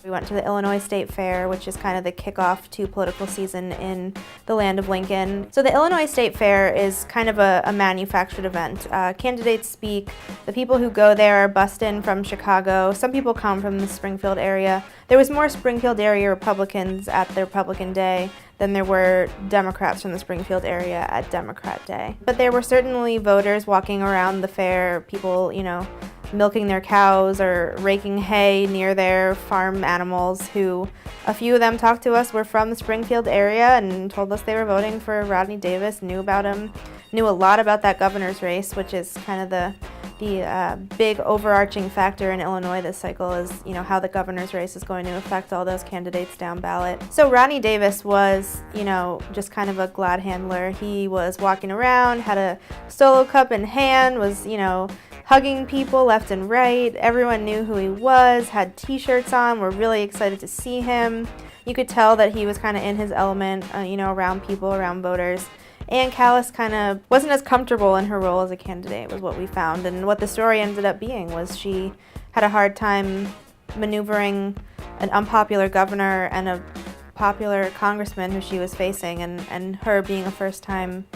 We went to the Illinois State Fair, which is kind of the kickoff to political season in the land of Lincoln. So the Illinois State Fair is kind of a manufactured event. Candidates speak. The people who go there are bussed in from Chicago. Some people come from the Springfield area. There was more Springfield area Republicans at the Republican Day than there were Democrats from the Springfield area at Democrat Day. But there were certainly voters walking around the fair, people, milking their cows or raking hay near their farm animals, who a few of them talked to us were from the Springfield area and told us they were voting for Rodney Davis, knew about him, knew a lot about that governor's race, which is kind of the big overarching factor in Illinois this cycle is, how the governor's race is going to affect all those candidates down ballot. So Rodney Davis was, just kind of a glad handler. He was walking around, had a solo cup in hand, was, hugging people left and right. Everyone knew who he was, had t-shirts on, were really excited to see him. You could tell that he was kind of in his element, around people, around voters. Ann Callis kind of wasn't as comfortable in her role as a candidate, was what we found. And what the story ended up being was she had a hard time maneuvering an unpopular governor and a popular congressman who she was facing, and her being a first-time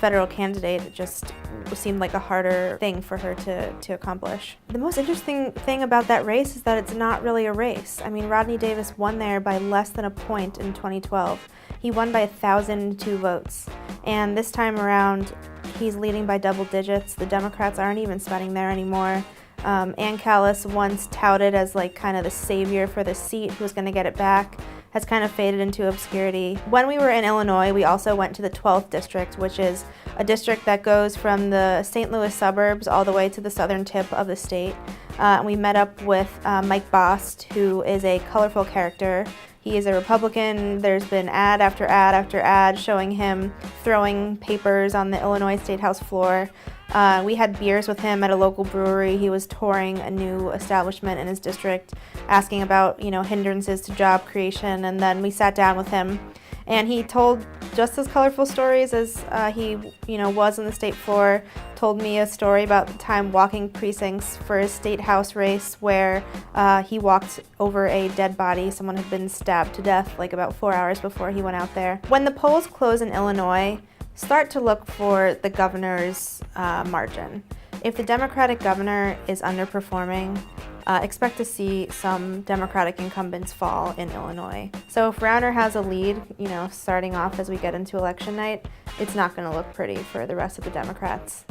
federal candidate, it just seemed like a harder thing for her to accomplish. The most interesting thing about that race is that it's not really a race. I mean, Rodney Davis won there by less than a point in 2012. He won by 1,002 votes. And this time around, he's leading by double digits. The Democrats aren't even sweating there anymore. Ann Callis, once touted as kind of the savior for the seat, who was going to get it back, has kind of faded into obscurity. When we were in Illinois, we also went to the 12th district, which is a district that goes from the St. Louis suburbs all the way to the southern tip of the state. We met up with Mike Bost, who is a colorful character. He is a Republican. There's been ad after ad after ad showing him throwing papers on the Illinois State House floor. We had beers with him at a local brewery. He was touring a new establishment in his district, asking about, hindrances to job creation, and then we sat down with him, and he told just as colorful stories as he, was in the state floor. Told me a story about the time walking precincts for his state house race where he walked over a dead body. Someone had been stabbed to death about 4 hours before he went out there. When the polls close in Illinois, start to look for the governor's margin. If the Democratic governor is underperforming, expect to see some Democratic incumbents fall in Illinois. So if Rauner has a lead, starting off as we get into election night, it's not going to look pretty for the rest of the Democrats.